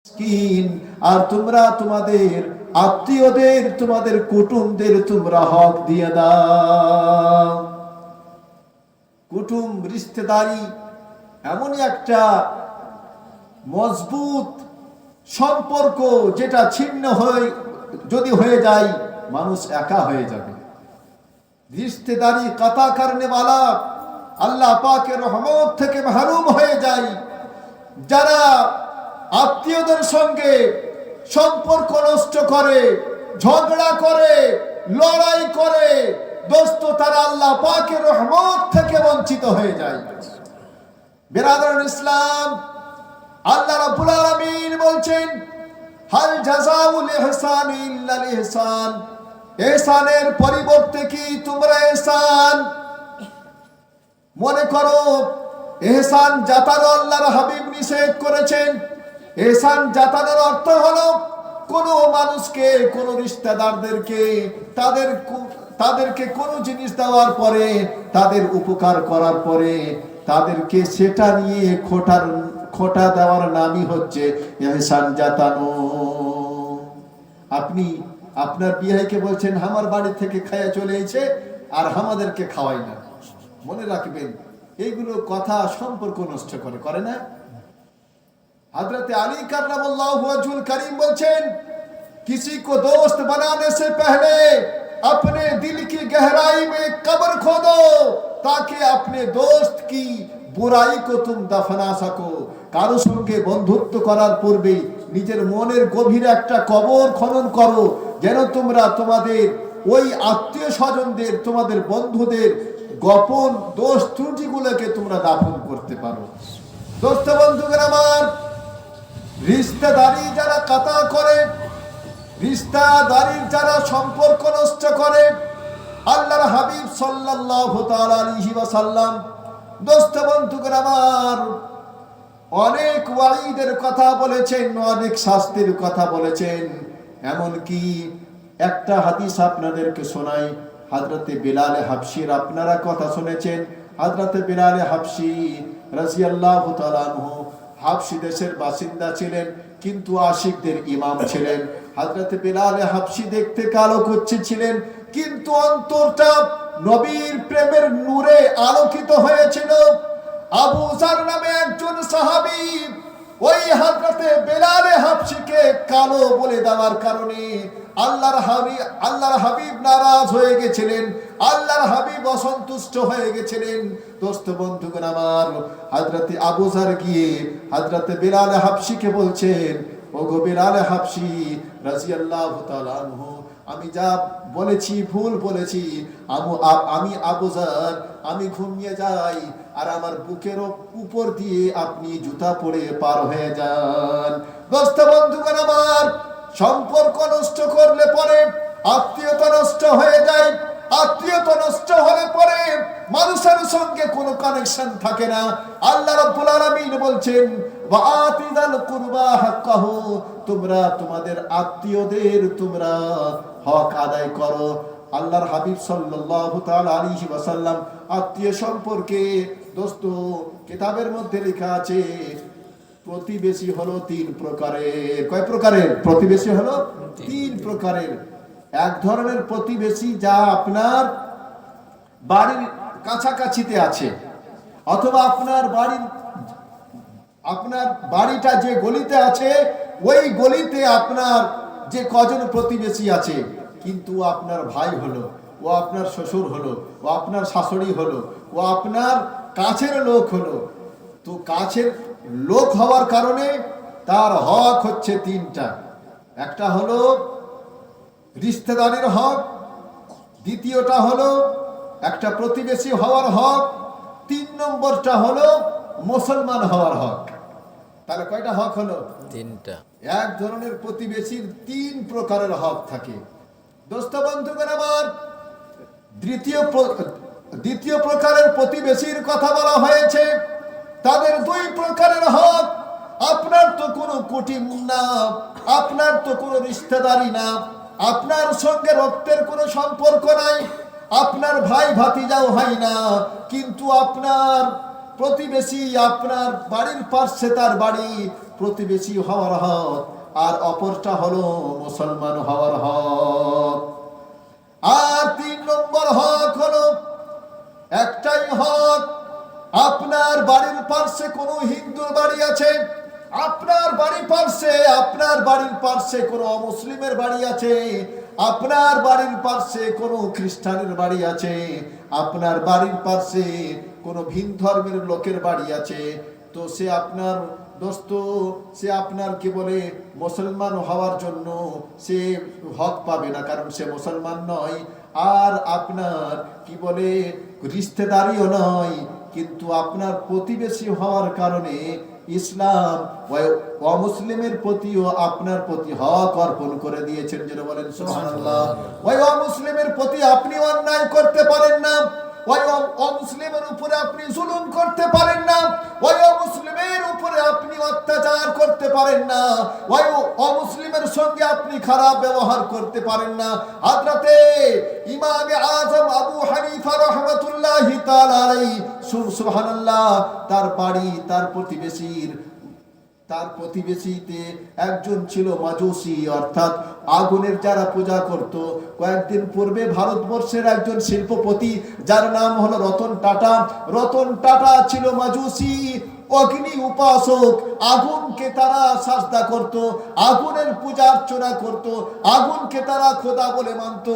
মিসকিন, আর তোমরা তোমাদের আত্মীয়দের, তোমাদের কুটুমদের তোমরা হক দিয়ে দাও। কুটুম রিশতেদারি এমনই একটা মজবুত সম্পর্ক, যেটা ছিন্ন যদি হয়ে যায় মানুষ একা হয়ে যাবে। রিশতেদারি কাতা করনে वाला আল্লাহ পাকের রহমত থেকে মাহরুম হয়ে যায়। যারা আত্মীয়দের সঙ্গে সম্পর্ক নষ্ট করে, ঝগড়া করে, লড়াই করে, দোস্ত তারা আল্লাহ পাকের রহমত থেকে বঞ্চিত হয়ে যায়। বিরাদরান ইসলাম, আল্লাহ রাব্বুল আলামিন বলছেন, হাল জাযাউল ইহসানি ইল্লাল ইহসান, ইহসানের পরিবর্তে কি তোমরা ইহসান মনে করো? ইহসান জাতানো আল্লাহর হাবিব নিষেধ করেছেন। ইহসান জাতানোর অর্থ হলো কোন মানুষকে, কোন রিশতেদারদেরকে তাদেরকে কোন জিনিস দেওয়ার পরে, তাদের উপকার করার পরে তাদেরকে সেটা নিয়ে খোটা দেওয়ার নামই হচ্ছে ইহসান জাতানো। আপনি আপনার বিয়াইকে বলছেন আমার বাড়ি থেকে খাইয়া চলে এসেছে আর আমাদেরকে খাওয়াই না। মনে রাখবেন, এইগুলো কথা সম্পর্ক নষ্ট করে না? हजरत अली करमल्लाहु वजहुल करीम बोलছেন, किसी को दोस्त बनाने से पहले अपने दिल की गहराई में कब्र खोदो ताकि अपने दोस्त की बुराई को तुम दफना सको। কারো সঙ্গে বন্ধুত্ব করার পূর্বে নিজের মনের গভীরে একটা কবর খনন করো, যেন তোমরা তোমাদের ওই আত্মীয় স্বজনদের, তোমাদের বন্ধুদের গোপন দোষ ত্রুটিগুলোকে তোমরা দাফন করতে পারো। দোস্ত বন্ধুগণ আমার, রিশতেদারি যারা কাতা করে, রিশতেদারির যারা সম্পর্ক নষ্ট করে, আল্লাহর হাবিব সাল্লাল্লাহু তাআলা আলাইহি ওয়াসাল্লাম দোস্ত বন্ধুগণ আমার অনেক ওয়াইদের কথা বলেছেন, অনেক শাস্তির কথা বলেছেন। এমন কি একটা হাদিস আপনাদেরকে শোনাই। হযরতে বিলাল হাবশির আপনারা কথা শুনেছেন। হযরতে বিলাল হাবশি রাদিয়াল্লাহু তাআলা আনহু হাবশি দেশের বাসিন্দা ছিলেন, কিন্তু আশিকদের ইমাম ছিলেন। হযরতে বিলাল হাবশি দেখতে কালো কুচ্ছি ছিলেন, কিন্তু অন্তরটা নবীর প্রেমের নূরে আলোকিত হয়েছিল। আবু যার নামে একজন সাহাবী ওই হযরতে বিলাল হাবশিকে কালো বলে দেওয়ার কারণে আল্লাহর হাবিব নারাজ হয়ে গেছিলেন, আল্লাহর হাবিব অসন্তুষ্ট হয়ে গেছিলেন। দোস্ত বন্ধুগণ আমার, হযরতে আবু যার গিয়ে হযরতে বিলাল হাবশিকে বলছেন, ওগো বিলাল হাবশি রাদিয়াল্লাহু তাআলা আনহু, আমি যা বলেছি ভুল বলেছি। আমি আবু যার, আমি ঘুমিয়ে যাই আর আমার বুকের উপর দিয়ে আপনি জুতা পরে পার হয়ে যান। দোস্ত বন্ধুগণ আমার, সম্পর্ক নষ্ট করলে পরে আত্মীয়তা নষ্ট হয়ে যায়। আত্মীয়তা নষ্ট হলে পরে মানুষের সঙ্গে কোনো কানেকশন থাকে না। আল্লাহ রাব্বুল আলামিন বলছেন, ওয়াআতিযাল কুরবা হাক্কাহু, তোমরা তোমাদের আত্মীয়দের তোমরা হক আদায় করো। আল্লাহর হাবিব সাল্লাল্লাহু তাআলা আলাইহি ওয়াসাল্লাম আত্মীয় সম্পর্কে দোস্ত কিতাবের মধ্যে লেখা আছে, প্রতিবেশী হলো 3 প্রকারের। কয় প্রকারের? প্রতিবেশী হলো 3 প্রকারের। এক ধরনের প্রতিবেশী যা আপনার বাড়ির কাছাকাছিতে আছে, অথবা আপনার বাড়িটা যে গলিতে আছে ওই গলিতে আপনার যে কজন প্রতিবেশী আছে, কিন্তু আপনার ভাই হলো, ও আপনার শ্বশুর হলো, ও আপনার শাশুড়ি হলো, ও আপনার কাছের লোক হলো। তো কাছের লোক হওয়ার কারণে তার হক হচ্ছে 3টা। একটা হলো রিশতেদারির হক, দ্বিতীয়টা হলো একটা প্রতিবেশী হওয়ার হক, 3 নম্বরটা হলো মুসলমান হওয়ার হক। তাহলে কয়টা হক হলো? 3টা। এক ধরনের প্রতিবেশীর 3 প্রকারের হক থাকে। দোস্ত বন্ধুগণ আমার, দ্বিতীয় প্রকারের প্রতিবেশীর কথা বলা হয়েছে। তাদের 2 প্রকারের হক। আপনার তো কোনো কুটুম না, আপনার তো কোনো রিশতেদারি না, আপনার সঙ্গে রক্তের কোনো সম্পর্ক নাই, আপনার ভাই ভাতিজাও হয় না, কিন্তু আপনার প্রতিবেশী আপনার বাড়ির পাশে তার বাড়ি, প্রতিবেশী হওয়ার হক, আর অপরটা হলো মুসলমান হওয়ার হক। আর 3 নম্বর হক হলো, একটাই হক, আপনার বাড়ির পাশে কোনো হিন্দুর বাড়ি আছে, আপনার বাড়ির পাশে কোনো অমুসলিমের বাড়ি আছে, আপনার বাড়ির পাশে কোনো খ্রিস্টানের বাড়ি আছে, আপনার বাড়ির পাশে কোনো ভিন ধর্মের লোকের বাড়ি আছে, তো সে আপনার দোস্ত, সে আপনার কি বলে মুসলমান হওয়ার জন্য সে হক পাবে না, কারণ সে মুসলমান নয়। আর আপনার কি বলে রিশতেদারিও নয়, কিন্তু আপনার প্রতিবেশী হওয়ার কারণে ইসলাম ওই অমুসলিমের প্রতিও আপনার প্রতি হক অর্পণ করে দিয়েছেন। যেন বলেন সুবহানাল্লাহ। ওই অমুসলিমের প্রতি আপনি অন্যায় করতে পারেন না, ওই অমুসলিমের উপরে আপনি জুলুম করতে পারেন না, ওই অমুসলিমের উপরে আপনি অত্যাচার করতে পারেন না, ওই অমুসলিমের সঙ্গে আপনি খারাপ ব্যবহার করতে পারেন না। হযরতে ইমামে আযম আবু হানিফা রাহমাতুল্লাহি তাআলা আলাইহি সুবহানাল্লাহ, তার বাড়ি তার প্রতিবেশীতে একজন ছিল মাজুসি, অর্থাৎ আগুনের যারা পূজা করত। কয়েকদিন পূর্বে ভারতবর্ষের একজন শিল্পপতি যার নাম হলো রতন টাটা ছিল মাজুসি, অগ্নি উপাসক। আগুনকে তারা সাজদা করত, আগুনের পূজা অর্চনা করত, আগুনকে তারা খোদা বলে মানত।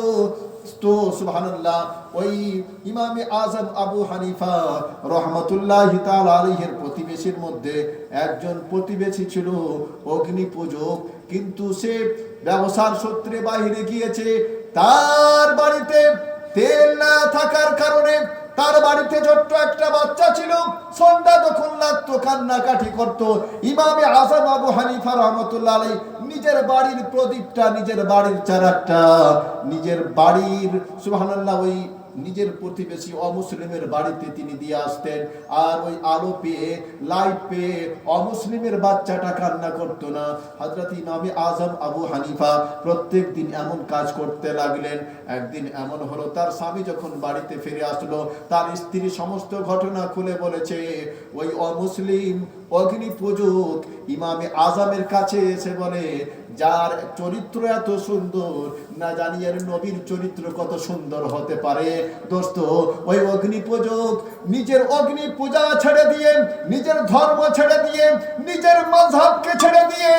তো সুবহানাল্লাহ, ওই ইমামে আযম আবু হানিফা রাহমাতুল্লাহি তাআলা আলাইহির প্রতিবেশীর মধ্যে একজন প্রতিবেশী ছিল অগ্নি পূজক, কিন্তু সে ব্যবসার সূত্রে বাইরে গিয়েছে। তার বাড়িতে তেল না থাকার কারণে তার বাড়িতে ছোট্ট একটা বাচ্চা ছিল, সন্ধ্যা যখন লাগতো কান্নাকাটি করত। ইমামে আযম আবু হানিফা রাহমাতুল্লাহ আলাইহি নিজের বাড়ির প্রদীপটা, নিজের বাড়ির চারাটা, নিজের বাড়ির সুবহানাল্লাহ ওই নিজের প্রতিবেশী অমুসলিমের বাড়িতে তিনি দিয়ে আসতেন। আর ওই আলো পেয়ে, লাইট পেয়ে অমুসলিমের বাচ্চাটা কান্না করতো না। হযরত ইমামে আযম আবু হানিফা প্রত্যেক দিন এমন কাজ করতে লাগলেন। একদিন এমন হলো, তার স্বামী যখন বাড়িতে ফিরে আসলো, তার স্ত্রী সমস্ত ঘটনা খুলে বলেছে। ওই অমুসলিম অগ্নি পূজক ইমামে আযমের কাছে এসে বলে, যার চরিত্র এত সুন্দর, না জানি এর নবীর চরিত্র কত সুন্দর হতে পারে। দোস্ত, ওই অগ্নি পূজক নিজের অগ্নি পূজা ছেড়ে দিয়ে, নিজের ধর্ম ছেড়ে দিয়ে, নিজের মাযহাবকে ছেড়ে দিয়ে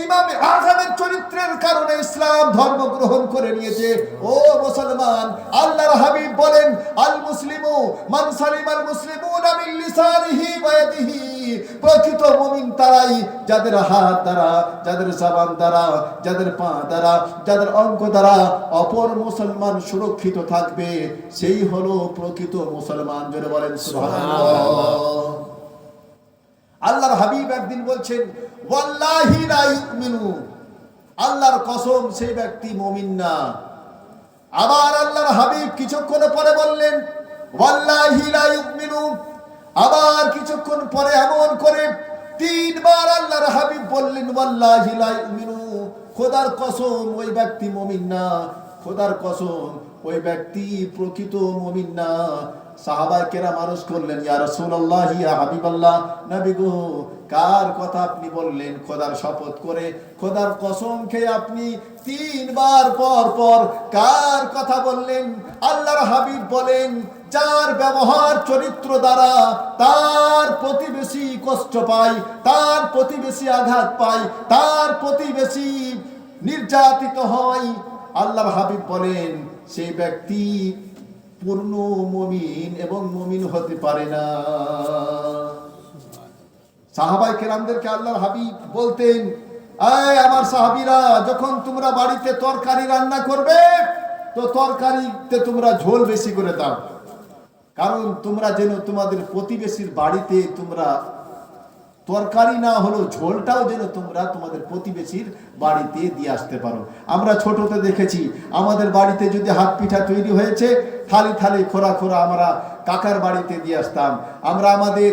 ইমামে আযমের চরিত্রের কারণে ইসলাম ধর্ম গ্রহণ করে নিয়েছে। ও মুসলমান, আল্লাহর হাবিব বলেন, আল মুসলিমু মান সালিমাল মুসলিমুনা মিন লিসানিহি ওয়া ইয়াদিহি। প্রকৃত মুমিন তারাই যাদের হাত দ্বারা, যাদের জবান দ্বারা, যাদের পা দ্বারা, যাদের অঙ্গ দ্বারা অপর মুসলমান সুরক্ষিত থাকবে, সেই হলো প্রকৃত মুসলমান। জোরে বলেন সুবহানাল্লাহ। আল্লাহর হাবিব একদিন বলছেন, ওয়াল্লাহি লা ইউমিনু, আল্লাহর কসম সেই ব্যক্তি মুমিন না। আবার আল্লাহর হাবিব কিছুক্ষণ পরে বললেন, ওয়াল্লাহি লা ইউমিনু। আবার কিছুক্ষণ পরে এমন করে 3 বার আল্লাহর হাবিব বললেন, ওয়াল্লাহি লা ইউমিনু, খোদার কসম ওই ব্যক্তি মুমিন না, খোদার কসম ওই ব্যক্তি প্রকৃত মুমিন না। সাহাবায়ে কেরাম আরজ করলেন, ইয়া রাসূলুল্লাহ, ইয়া হাবিবাল্লাহ, নবী গো, কার কথা আপনি বললেন? খোদার শপথ করে, খোদার কসম খেয়ে আপনি 3 বার পর পর কার কথা বললেন? আল্লাহর হাবিব বলেন, যার ব্যবহার চরিত্র দ্বারা তার প্রতিবেশী কষ্ট পায়, তার প্রতিবেশী আঘাত পায়, তার প্রতিবেশী নির্যাতিত হয়। আল্লাহর হাবিব বলেন, সেই ব্যক্তি পূর্ণ মুমিন এবং মুমিন হতে পারে না। সাহাবায়ে কেরামদেরকে আল্লাহর হাবিব বলতেন, এই আমার সাহাবীরা, যখন তোমরা বাড়িতে তরকারি রান্না করবে, তো তরকারিতে তোমরা ঝোল বেশি করে দাও, কারণ তোমরা যেন তোমাদের প্রতিবেশীর বাড়িতে তোমরা তরকারি না হলো ঝোলটাও যেন তোমরা তোমাদের প্রতিবেশীর বাড়িতে দিয়ে আসতে পারো। আমরা ছোটতে দেখেছি, আমাদের বাড়িতে যদি হাত পিঠা তৈরি হয়েছে, থালি থালি খোরা খোরা আমরা কাকার বাড়িতে দিয়ে আসতাম, আমরা আমাদের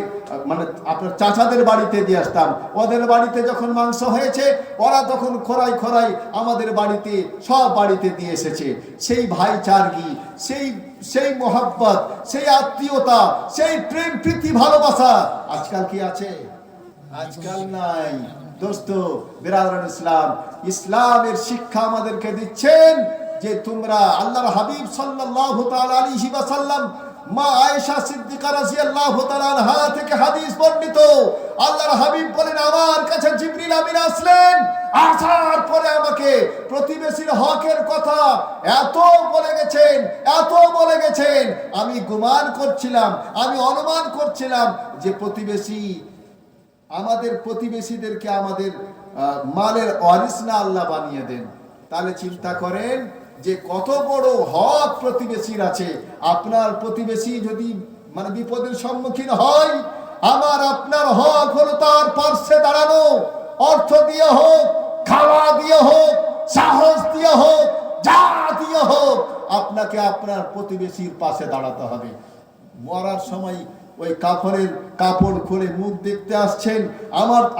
মানে আপনার চাচাদের বাড়িতে দিয়ে আসতাম। ওদের বাড়িতে যখন মাংস হয়েছে ওরা তখন খোরাই খোরাই আমাদের বাড়িতে সব বাড়িতে দিয়ে এসেছে। সেই ভাইচারগি, সেই সেই মোহাব্বত, সেই আত্মীয়তা, সেই প্রেম প্রীতি ভালোবাসা আজকাল কি আছে? আজকাল নাই। দোস্ত বিরাদরান ইসলাম, ইসলামের শিক্ষা আমাদেরকে দিচ্ছেন যে তোমরা আল্লাহর হাবিব সাল্লাল্লাহু তাআলা আলাইহি ওয়াসাল্লাম মা আয়েশা সিদ্দিকা রাদিয়াল্লাহু তাআলা আনহা থেকে হাদিস বর্ণিত, আল্লাহর হাবিব বলেন আমার কাছে জিবরিল আমিন আসলেন, আসার পরে আমাকে প্রতিবেশীর হকের কথা এত বলে গেছেন আমি গুমান করছিলাম, আমি অনুমান করছিলাম যে প্রতিবেশী আমাদের প্রতিবেশীদেরকে আমাদের মালের ওয়ারিস না আল্লাহ বানিয়ে দেন। তাহলে চিন্তা করেন যে কত বড় হক প্রতিবেশীর আছে। আপনার প্রতিবেশী যদি মানে বিপদের সম্মুখীন হয়, আমার আপনার হক হলো তার পার্শ্বে দাঁড়ানো, অর্থ দিয়ে হোক, খাওয়া দিয়ে হোক, সাহস দিয়ে হোক, যা দিয়ে হোক আপনাকে আপনার প্রতিবেশীর পাশে দাঁড়াতে হবে। মরার সময় ওই কাপড় খুলে মুখ দেখতে আসছেন,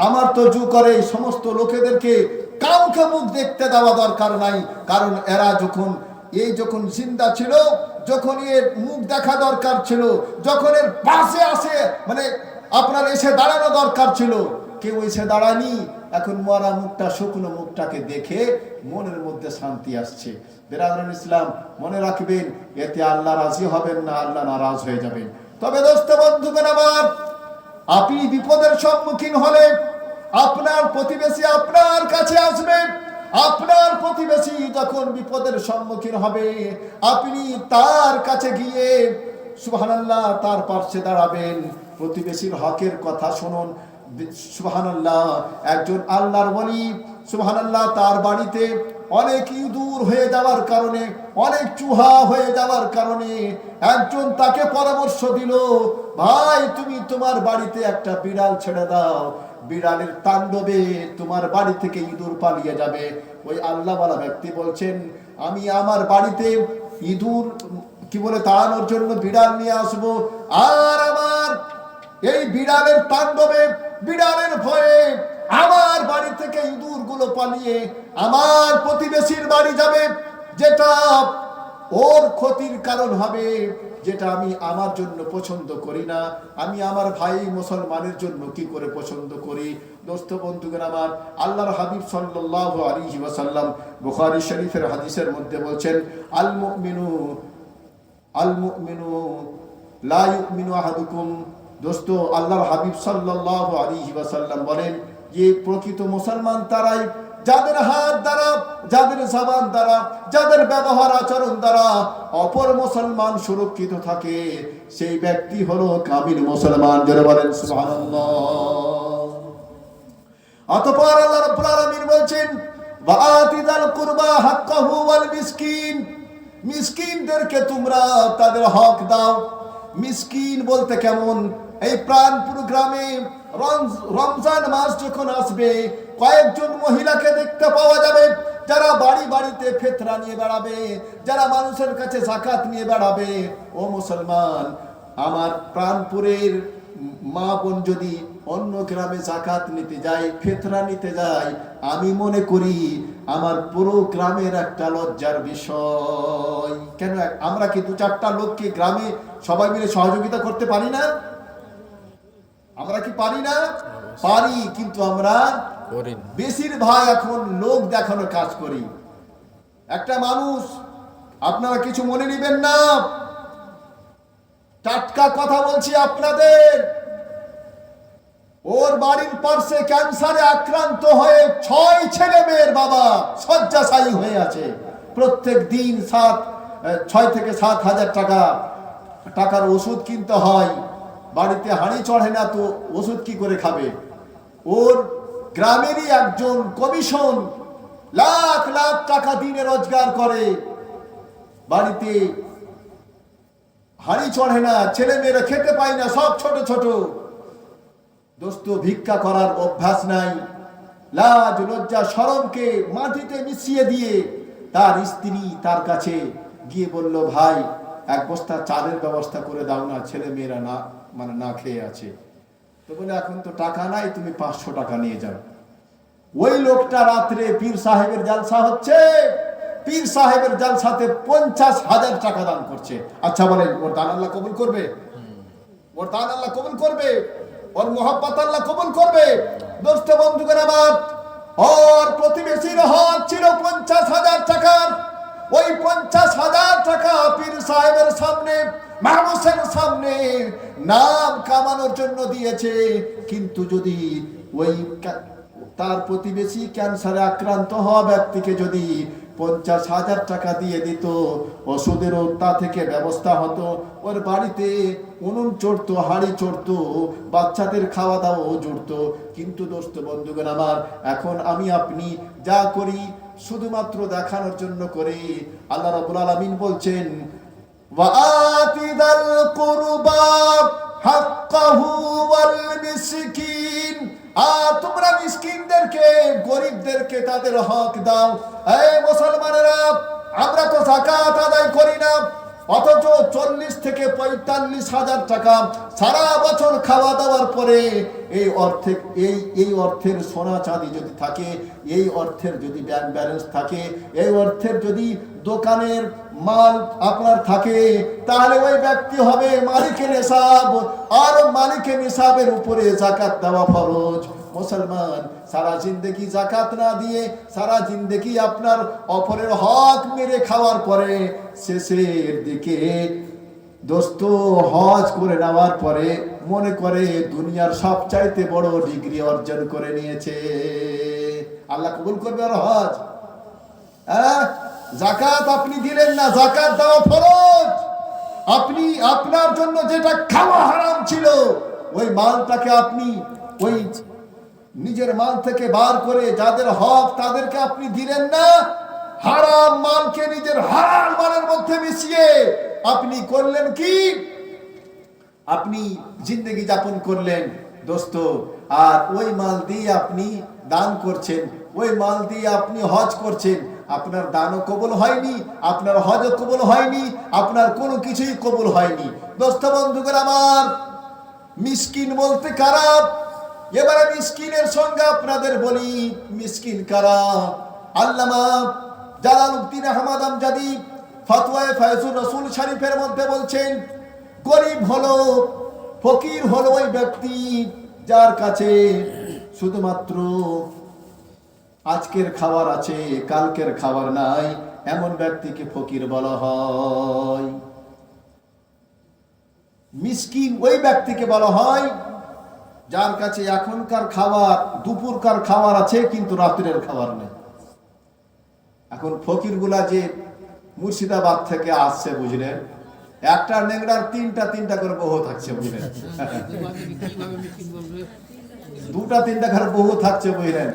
আমার তো জু করে এই সমস্ত লোকেদেরকে কাউকে মুখ দেখতে দেওয়া দরকার নাই। কারণ এরা যখন জিন্দা ছিল, যখন এর মুখ দেখা দরকার ছিল, যখন এর পাশে আসে মানে আপনার এসে দাঁড়ানো দরকার ছিল, কেউ এসে দাঁড়ানি। এখন মরা মুখটা, শুকনো মুখটাকে দেখে মনের মধ্যে শান্তি আসছে। বিরাদরান ইসলাম, মনে রাখবেন এতে আল্লাহ রাজি হবেন না, আল্লাহ নারাজ হয়ে যাবেন। তবে দোস্ত বন্ধুগণ আমার, আপনি বিপদের সম্মুখীন হলে আপনার প্রতিবেশী আপনার কাছে আসবে। আপনার প্রতিবেশী যখন বিপদের সম্মুখীন হবে আপনি তার কাছে গিয়ে সুবহানাল্লাহ তার পাশে দাঁড়াবেন, প্রতিবেশীর হকের কথা শুনুন। সুবহানাল্লাহ, একজন আল্লাহর ওলি সুবহানাল্লাহ তার বাড়িতে অনেক ইঁদুর হয়ে যাওয়ার কারণে, অনেক চুহা হয়ে যাওয়ার কারণে একজন তাকে পরামর্শ দিল, ভাই তুমি তোমার বাড়িতে একটা বিড়াল ছেড়ে দাও, বিড়ালের তাণ্ডবে তোমার বাড়ি থেকে ইঁদুর পালিয়ে যাবে। ওই আল্লাহওয়ালা ব্যক্তি বলছেন আমি আমার বাড়িতে ইঁদুর তাড়ানোর জন্য বিড়াল নিয়ে আসবো, আর আমার এই বিড়ালের তাণ্ডবে, বিড়ালের ভয়ে আমার বাড়ি থেকে ইঁদুর গুলো পালিয়ে আমার প্রতিবেশীর বাড়ি যাবে, যেটা ওর ক্ষতির কারণ হবে, যেটা আমি আমার জন্য পছন্দ করি না। আমি আমার ভাই মুসলমানের জন্য কি করে পছন্দ করি? দোস্ত বন্ধুগণ আমার, আল্লাহর হাবিব সাল্লাল্লাহু আলাইহি ওয়াসাল্লাম বুখারী শরীফের হাদিসের মধ্যে বলছেন আল মুমিনু লা ইউমিনু আহাদুকুম। দোস্ত আল্লাহর হাবিব সাল্লাল্লাহু আলাইহি ওয়াসাল্লাম বলেন যে প্রকৃত মুসলমান তারাই যাদের হাত দ্বারা, যাদের জবান দ্বারা, যাদের ব্যবহার আচরণ দ্বারা অপর মুসলমান সুরক্ষিত থাকে, সেই ব্যক্তি হলো কামিল মুসলমান। যারা বলেন সুবহানাল্লাহ। অতঃপর আল্লাহ রাব্বুল আলামিন বলছেন ওয়াআতিযাল কুরবা হাক্কাহু ওয়াল মিসকিন, মিসকিনদেরকে তোমরা তাদের হক দাও। মিসকিন বলতে কেমন? এই প্রাণপুর গ্রামে রমজান মাস যখন আসবে কয়েকজন মহিলাকে দেখতে পাওয়া যাবে যারা বাড়ি বাড়িতে ফিতরা নিয়ে বেড়াবে, যারা মানুষের কাছে যাকাত নিয়ে বেড়াবে। ও মুসলমান, আমার প্রাণপুরের মা বোন যদি অন্য গ্রামে যাকাত নিতে যায়, ফিতরা নিতে যায়, আমি মনে করি আমার পুরো গ্রামের একটা লজ্জার বিষয়। কেন? আমরা কি দু চারটা লোককে গ্রামে সবাই মিলে সহযোগিতা করতে পারি না? আমরা কি পারি না? পারি, কিন্তু আমরা বেশিরভাগ এখন লোক দেখানো কাজ করি। একটা মানুষ, আপনারা কিছু মনে নেবেন না, টাটকা কথা বলছি আপনাদের, ওর বাড়ির পাশে ক্যান্সারে আক্রান্ত হয়ে 6 ছেলে মেয়ের বাবা শয্যাশায়ী হয়ে আছে। প্রত্যেক দিন 6 থেকে 7 হাজার টাকার ওষুধ কিনতে হয়। বাড়িতে হাঁড়ি চড়ে না তো ওষুধ কি করে খাবে? ওর গ্রামেরই একজন কমিশন লাখ লাখ টাকা দিনে রোজগার করে, বাড়িতে হাঁড়ি চড়ে না, ছেলে মেয়েরা খেতে পায় না, সব ছোট ছোট। দোস্ত, ভিক্ষা করার অভ্যাস নাই, লাজ লজ্জা শরমকে মাটিতে মিশিয়ে দিয়ে তার স্ত্রী তার কাছে গিয়ে বলল, ভাই এক বস্তা চালের ব্যবস্থা করে দাও না, ছেলে মেয়েরা না মানে না খেয়ে আছে। তো বলে এখন তো টাকা নাই, তুমি 500 টাকা নিয়ে যাও। ওই লোকটা রাত্রে পীর সাহেবের জালসা হচ্ছে, পীর সাহেবের জালসাতে 50,000 টাকা দান করছে। আচ্ছা বলেন, ওর দান আল্লাহ কবুল করবে? ওর দান আল্লাহ কবুল করবে? ওর মোহাব্বত আল্লাহ কবুল করবে? দোস্ত বন্ধুগণ আমার, ওর প্রতিবেশীর হক ছিল 50,000 টাকার। ওই 50,000 টাকা পীর সাহেবের সামনে, মানুষের সামনে নাম কামানোর জন্য দিয়েছে। কিন্তু যদি ওই তার প্রতিবেশী ক্যান্সারে আক্রান্ত হওয়া ব্যক্তিকে যদি 50,000 টাকা দিয়ে দিত, ওষুধেরও তা থেকে ব্যবস্থা হতো, ওর বাড়িতে উনুন চড়তো, হাঁড়ি চড়তো, বাচ্চাদের খাওয়া দাওয়াও জুড়তো। কিন্তু দোস্ত বন্ধুগণ আমার, এখন আমি আপনি যা করি শুধুমাত্র দেখানোর জন্য করি। আল্লাহ রাব্বুল আলামিন বলছেন, ওয়াআতি যাল কুরবা হাক্কাহু ওয়াল মিসকিন, আর তোমরা মিসকিনদেরকে, গরিবদেরকে তাদের হক দাও। এই মুসলমানেরা, আমরা তো যাকাত আদায় করি না, অথচ 40 থেকে 45,000 টাকা সারা বছর খাওয়া দাওয়ার পরে এই অর্থের সোনা চাঁদি যদি থাকে, এই অর্থের যদি ব্যাংক ব্যালেন্স থাকে, এই অর্থের যদি দোকানের মাল আপনার থাকে, তাহলে ওই ব্যক্তি হবে মালিকের নিসাব, আর মালিকের নিসাবের উপরে যাকাত দেওয়া ফরজ। মুসলমান সারা জিন্দেগি যাকাত না দিয়ে, সারা জিন্দেগি আপনার অপরের হক মেরে খাওয়ার পরে শেষের দিকে দোস্ত হজ করে নেওয়ার পরে মনে করে দুনিয়ার সবচাইতে বড় ডিগ্রি অর্জন করে নিয়েছে। আল্লাহ কবুল করবে আর হজ? যাকাত আপনি দিলেন না, যাকাত দেওয়া ফরজ। আপনি আপনার জন্য যেটা খাওয়া হারাম ছিল, ওই মালটাকে আপনি ওই নিজের মাল থেকে বার করে যাদের হক তাদেরকে আপনি দিলেন না, হারাম মালকে নিজের হারাম মালের মধ্যে মিশিয়ে আপনি করলেন কি? আপনি জিন্দেগি যাপন করলেন দোস্ত, আর ওই মাল দিয়ে আপনি দান করছেন, ওই মাল দিয়ে আপনি হজ করছেন। আপনার দানও কবুল হয়নি, আপনার হজও কবুল হয়নি, আপনার কোনো কিছুই কবুল হয়নি। দোস্ত বন্ধুগণ আমার, মিসকিন বলতে কারা? এবারে মিসকিনের সঙ্গে আপনাদের বলি, মিসকিন কারা? আল্লামা জালালউদ্দিন আহমদ আমজাদি ফতোয়ায়ে ফায়জুর রাসূল শরীফের মধ্যে বলছেন, গরিব হলো, ফকির হলো ওই ব্যক্তি যার কাছে শুধুমাত্র আজকের খাবার আছে, কালকের খাবার নাই, এমন ব্যক্তিকে ফকির বলা হয়। মিসকিন ওই ব্যক্তিকে বলা হয় যার কাছে এখনকার খাবার, দুপুরকার খাবার আছে কিন্তু রাত্রের খাবার নেই। এখন ফকিরগুলা যে মুর্শিদাবাদ থেকে আসছে বুঝলেন, একটা নেংড়ার তিনটা করে বহু থাকছে বুঝলেন, দুটা তিনটা ঘর বহু থাকছে বুঝলেন।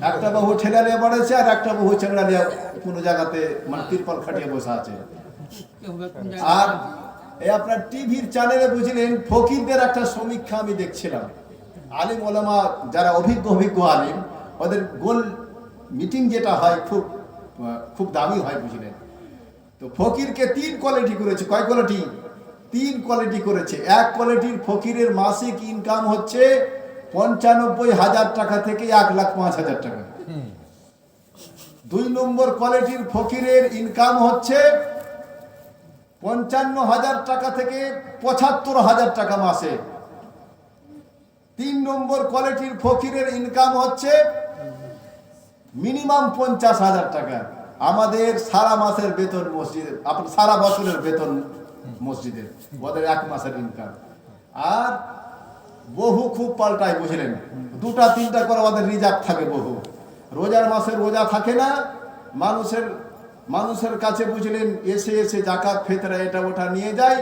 একটা বহু ঠেলা নিয়ে পড়েছে, আর একটা বহু ছেঁড়া নিয়ে কোনো জায়গাতে মানে তিরপল খাটিয়ে বসে আছে। আর এই আপনার টিভির চ্যানেলে বুঝলেন ফকিরদের একটা সমীক্ষা আমি দেখছিলাম। আলিম ওলামা যারা অভিজ্ঞ আলিম, ওদের গোল মিটিং যেটা হয় খুব দামি হয় বুঝলেন। তো ফকিরকে 3 কোয়ালিটি করেছে। কয় কোয়ালিটি? 3 কোয়ালিটি করেছে। এক কোয়ালিটির ফকিরের মাসিক ইনকাম হচ্ছে 95,000 টাকা থেকে 1,05,000 টাকা। 2 নম্বর কোয়ালিটির ফকিরের ইনকাম হচ্ছে 55,000 টাকা থেকে 75,000 টাকা মাসে। 3 নম্বর কোয়ালিটির ফকিরের ইনকাম হচ্ছে মিনিমাম 50,000 টাকা। আমাদের সারা মাসের বেতন মসজিদের, আপনার সারা বছরের বেতন মসজিদের, ওদের 1 মাসের ইনকাম। আর বহু খুব পাল্টায় বুঝলেন, 2টা-3টা করে আমাদের রিজার্ভ থাকে বহু। রোজার মাসে রোজা থাকে না, মানুষের কাছে বুঝলেন এসে জাকাত ফিতরা এটা ওটা নিয়ে যায়।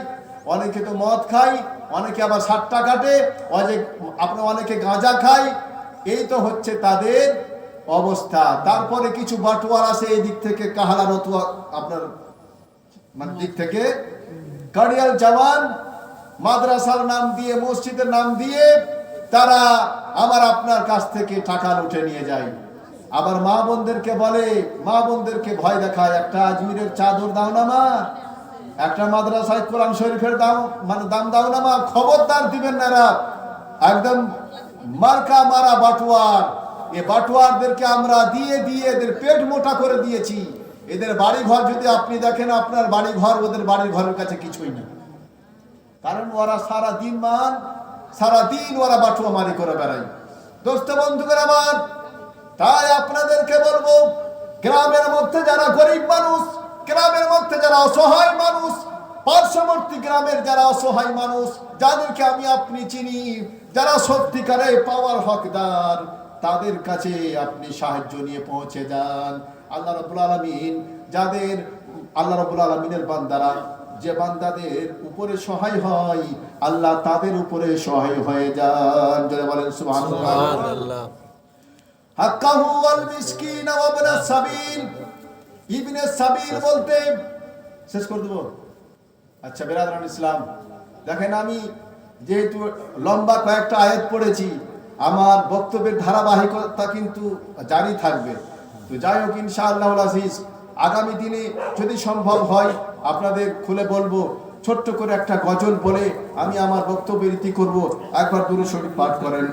অনেকে তো মদ খায়, অনেকে আবার 60টা কাটে, আপনার অনেকে গাঁজা খায়। এই তো হচ্ছে তাদের অবস্থা। তারপরে কিছু বাটোয়ার আছে এই দিক থেকে, কাহালা রতুয়া আপনার মানে দিক থেকে কাড়িয়াল জওয়ান, মাদ্রাসার নাম দিয়ে, মসজিদের নাম দিয়ে তারা আমার আপনার কাছ থেকে টাকা লুটে নিয়ে যায়। আবার মা বোনদেরকে বলে, মা বোনদেরকে ভয় দেখায়, একটা আজমিরের চাদর দাও না মা, একটা মাদ্রাসায় কোরআন শরীফের দাম মানে দাম দাও না মা, খবরদার দিবেন না এরা একদম মার্কা মারা বাটুয়ার। এই বাটুয়ারদেরকে আমরা দিয়ে দিয়ে এদের পেট মোটা করে দিয়েছি। এদের বাড়ি ঘর যদি আপনি দেখেন, আপনার বাড়ি ঘর ওদের বাড়ির ঘরের কাছে কিছুই না। কারণ ওরা সারাদিন ওরা বাটুয়া মারি করে বেড়ায়। দোস্ত বন্ধুগণ আমার, তাই আপনাদেরকে বলবো, গ্রামের মধ্যে যারা গরিব মানুষ, গ্রামের মধ্যে যারা অসহায় মানুষ, পার্শ্ববর্তী গ্রামের যারা অসহায় মানুষ, যাদেরকে আমি আপনি চিনি, যারা সত্যিকারে পাওয়ার হকদার, তাদের কাছে আপনি সাহায্য নিয়ে পৌঁছে যান। আল্লাহ রাব্বুল আলামিন যাদের আল্লাহ রাব্বুল আলামিনের বান্দারা যে বান্দাদের উপরে সহায় হয়, আল্লাহ তাদের উপরে সহায় হয়ে যান। যারা বলেন সুবহানাল্লাহ। হাক্কাহু ওয়াল মিসকিন ওয়া ইবনে সাবিল। ইবনে সাবিল বলতে শেষ করে দেব। আচ্ছা বিরাদরান ইসলাম, দেখেন আমি যেহেতু লম্বা কয়েকটা আয়াত পড়েছি, আমার বক্তব্যের ধারাবাহিকতা কিন্তু জারি থাকবে। তো যাই হোক, ইনশাআল্লাহুল আজিজ আগামী দিনে যদি সম্ভব হয় আপনাদের খুলে বলবো, ছোট্ট করে একটা গজল বলে আমি আমার বক্তব্যের ইতি করব। একবার দুরূদ শরীফ পাঠ করেন।